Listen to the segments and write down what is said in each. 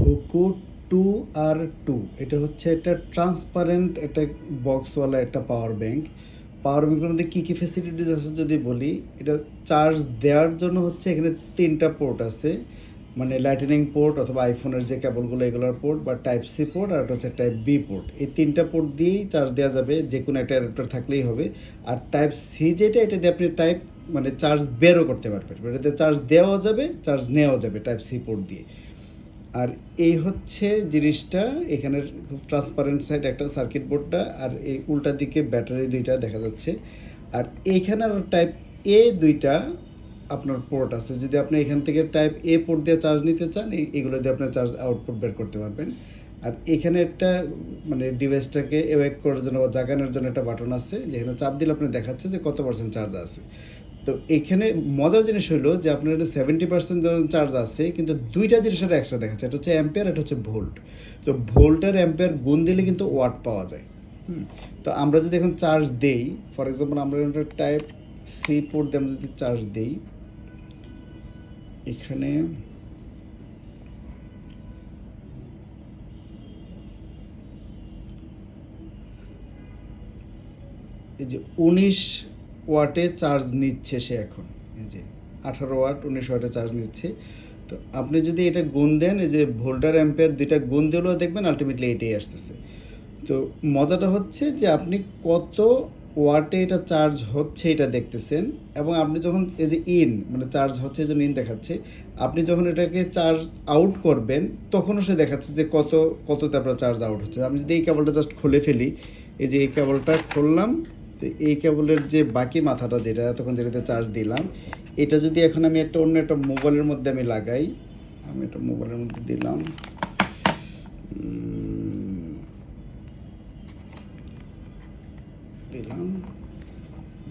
হুকো 2R2 এটা হচ্ছে একটা ট্রান্সপারেন্ট একটা বক্সওয়ালা একটা পাওয়ার ব্যাংক। পাওয়ার ব্যাংকের মধ্যে কী কী ফেসিলিটিস আছে যদি বলি, এটা চার্জ দেওয়ার জন্য হচ্ছে এখানে 3টা পোর্ট আছে, মানে লাইটনিং পোর্ট অথবা আইফোনের যে কেবলগুলো এগুলোর পোর্ট, বা টাইপ সি পোর্ট, আর একটা হচ্ছে টাইপ বি পোর্ট। এই 3টা পোর্ট দিয়েই চার্জ দেওয়া যাবে, যে কোনো একটা অ্যাডাপ্টার থাকলেই হবে। আর টাইপ সি যেটা, এটা দিয়ে আপনি মানে চার্জ বেরও করতে পারবেন, এটাতে চার্জ দেওয়াও যাবে, চার্জ নেওয়াও যাবে টাইপ সি পোর্ট দিয়ে। আর এই হচ্ছে জিনিসটা, এখানের খুব ট্রান্সপারেন্ট সাইড একটা সার্কিট বোর্ডটা, আর এই উল্টা দিকে ব্যাটারি দুইটা দেখা যাচ্ছে। আর এইখানে আর টাইপ এ দুইটা আপনার পোর্ট আছে, যদি আপনি এখান থেকে টাইপ এ পোর্ট দিয়ে চার্জ নিতে চান, এগুলো দিয়ে আপনার চার্জ আউটপুট বের করতে পারবেন। আর এখানে একটা মানে ডিভাইসটাকে এওয়েক করার জন্য বা জাগানোর জন্য একটা বাটন আছে, যেখানে চাপ দিলে আপনি দেখাচ্ছে যে কত পার্সেন্ট চার্জ আছে। তো এখানে মজার জিনিস হলো যে আপনার এটা 70% চার্জ আছে, কিন্তু দুইটা জিনিসের এক্সট্রা দেখাচ্ছে, এটা হচ্ছে অ্যাম্পিয়ার, এটা হচ্ছে ভোল্ট। তো ভোল্ট আর অ্যাম্পিয়ার গুণ দিলে কিন্তু ওয়াট পাওয়া যায়। তো আমরা যদি এখন চার্জ দেই, ফর এক্সাম্পল আমরা টাইপ সি পোর্ট দিয়ে আমরা যদি চার্জ দিই, এখানে এই যে 19 ওয়াটে চার্জ নিচ্ছে সে এখন, এই যে 18 ওয়াট 19 ওয়াটে চার্জ নিচ্ছে। তো আপনি যদি এটা গুণ দেন, এই যে ভোল্টার অ্যাম্পিয়ার দুইটা গুণ দিলেও দেখবেন আলটিমেটলি এটাই আসতেছে। তো মজাটা হচ্ছে যে আপনি কত ওয়াটে এটা চার্জ হচ্ছে এটা দেখতেছেন, এবং আপনি যখন এই যে মানে চার্জ হচ্ছে এই জন্য দেখাচ্ছে, আপনি যখন এটাকে চার্জ আউট করবেন তখনও সে দেখাচ্ছে যে কততে আপনার চার্জ আউট হচ্ছে। আমি যদি এই কেবলটা জাস্ট খুলে ফেলি, এই যে এই কেবলটা খুললাম, তো এই কেবলের যে বাকি মাথাটা যেটা তখন যেটাতে চার্জ দিলাম, এটা যদি এখন আমি অন্য একটা মোবাইলের মধ্যে আমি লাগাই, আমি একটা মোবাইলের মধ্যে দিলাম,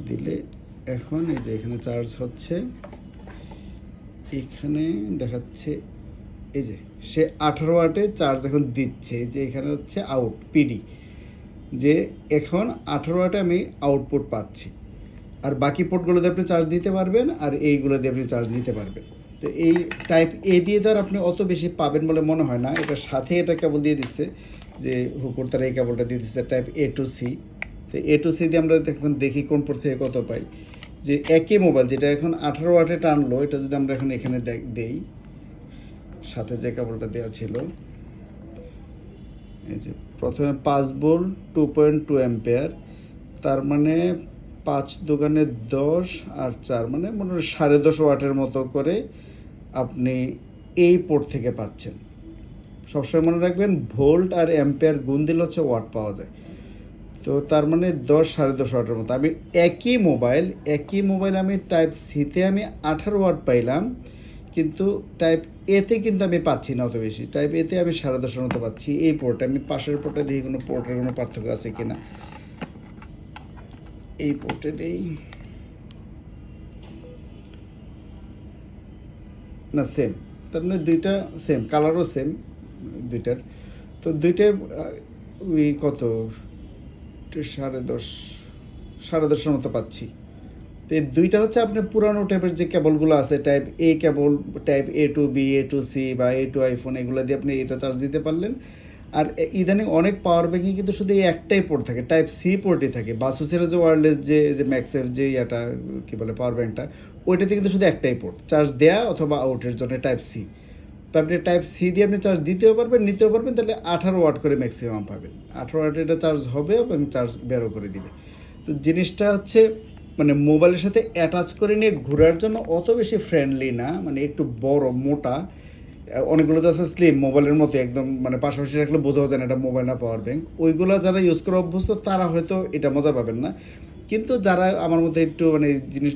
দিলে এখন এই যে এখানে চার্জ হচ্ছে, এখানে দেখাচ্ছে এই যে সে 18 ওয়াটে চার্জ এখন দিচ্ছে, যে এখানে হচ্ছে আউট পিডি, যে এখন 18 ওয়াটে আমি আউটপুট পাচ্ছি। আর বাকি পোর্টগুলোতে আপনি চার্জ দিতে পারবেন, আর এইগুলো দিয়ে আপনি চার্জ নিতে পারবেন। তো এই টাইপ এ দিয়ে তো আর আপনি অত বেশি পাবেন বলে মনে হয় না, এটার সাথে এটা কেবল দিয়ে দিচ্ছে, যে হুকুর তারা এই কেবলটা দিয়ে দিচ্ছে টাইপ এ টু সি। তো এ টু সি দিয়ে আমরা এখন দেখি কোন পোর্ট থেকে কত পাই। যে একই মোবাইল যেটা এখন 18 ওয়াটে টানলো, এটা যদি আমরা এখন এখানে দেই, সাথে যে কেবলটা দেওয়া ছিল, এই যে প্রথমে 5 ভোল্ট 2.2 অ্যাম্পিয়ার, তার মানে 5 দোকানে 10 আর 4 মানে মনে হয় 10.5 ওয়াটের মতো করে আপনি এই পোর্ট থেকে পাচ্ছেন। সবসময় মনে রাখবেন ভোল্ট আর অ্যাম্পিয়ার গুণ দিলে হচ্ছে ওয়াট পাওয়া যায়। তো তার মানে 10 10.5 ওয়াটের মতো আমি একই মোবাইল আমি টাইপ সিতে আমি 18 ওয়াট পাইলাম, কিন্তু টাইপ এতে কিন্তু আমি পাচ্ছি না অত বেশি। টাইপ এতে আমি 10.5 মতো পাচ্ছি এই পোর্টে। আমি পাশের পোর্টে দেখি কোনো পোর্টের কোনো পার্থক্য আছে কিনা, এই পোর্টে দেই, না সেম। তার মানে দুইটা সেম, কালারও সেম দুইটার। তো দুইটার ওই কত 10.5 মতো পাচ্ছি। তো এই দুইটা হচ্ছে আপনার পুরানো টাইপের যে কেবলগুলো আছে, টাইপ এ কেবল, টাইপ এ টু বি, এ টু সি বা এ টু আইফোন, এগুলো দিয়ে আপনি এটা চার্জ দিতে পারলেন। আর ইদানিং অনেক পাওয়ার ব্যাঙ্কে কিন্তু শুধু এই একটাই পোর্ট থাকে, টাইপ সি পোর্টই থাকে। বাসুসের যে ওয়্যারলেস যে ম্যাক্সের যে ইয়াটা কী বলে পাওয়ার ব্যাঙ্কটা, ওইটাতে কিন্তু শুধু একটাই পোর্ট, চার্জ দেয়া অথবা আউটের জন্য টাইপ সি। তো আপনি টাইপ সি দিয়ে আপনি চার্জ দিতেও পারবেন, নিতেও পারবেন, তাহলে 18 ওয়াট করে ম্যাক্সিমাম পাবেন। 18 ওয়াটে এটা চার্জ হবে এবং চার্জ বেরো করে দিবে। তো জিনিসটা হচ্ছে মানে মোবাইলের সাথে অ্যাটাচ করে নিয়ে ঘোরার জন্য অত বেশি ফ্রেন্ডলি না, মানে একটু বড় মোটা, অনেকগুলো তো আছে স্লিম মোবাইলের মতো একদম, মানে পাশাপাশি রাখলে বোঝাও যায় না এটা মোবাইল না পাওয়ার ব্যাঙ্ক। ওইগুলো যারা ইউজ করে অভ্যস্ত তারা হয়তো এটা মজা পাবেন না, কিন্তু যারা আমার মধ্যে একটু মানে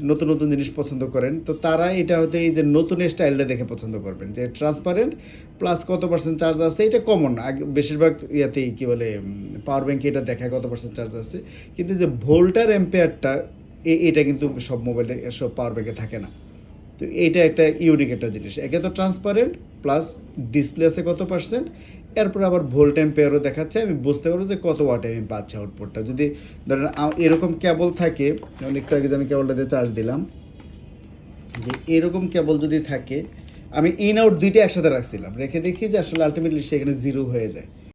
নতুন নতুন জিনিস পছন্দ করেন, তো তারা এটা হয়তো এই যে নতুন স্টাইলটা দেখে পছন্দ করবেন, যে ট্রান্সপারেন্ট প্লাস কত পার্সেন্ট চার্জ আছে, এটা কমন বেশিরভাগ ইয়াতেই কী বলে পাওয়ার ব্যাঙ্কে এটা দেখায় কত পার্সেন্ট চার্জ আছে। কিন্তু যে ভোল্টার অ্যাম্পিয়ারটা এটা কিন্তু সব মোবাইলে সব পাওয়ার ব্যাঙ্কে থাকে না। তো এইটা একটা ইউনিক একটা জিনিস, একে তো ট্রান্সপারেন্ট প্লাস ডিসপ্লে আছে কত পার্সেন্ট, এরপর আবার ভোল্ট অ্যাম্পিয়ারও দেখাচ্ছে, আমি বুঝতে পারবো যে কত ওয়াটে আমি পাচ্ছি আউটপুটটা। যদি ধরেন এরকম কেবল থাকে, যেমন একটু আগে যে আমি কেবলটা দিয়ে চার্জ দিলাম, যে এরকম কেবল যদি থাকে, আমি ইন আউট দুইটা একসাথে রাখছিলাম, রেখে দেখি যে আসলে আলটিমেটলি সেখানে জিরো হয়ে যায়।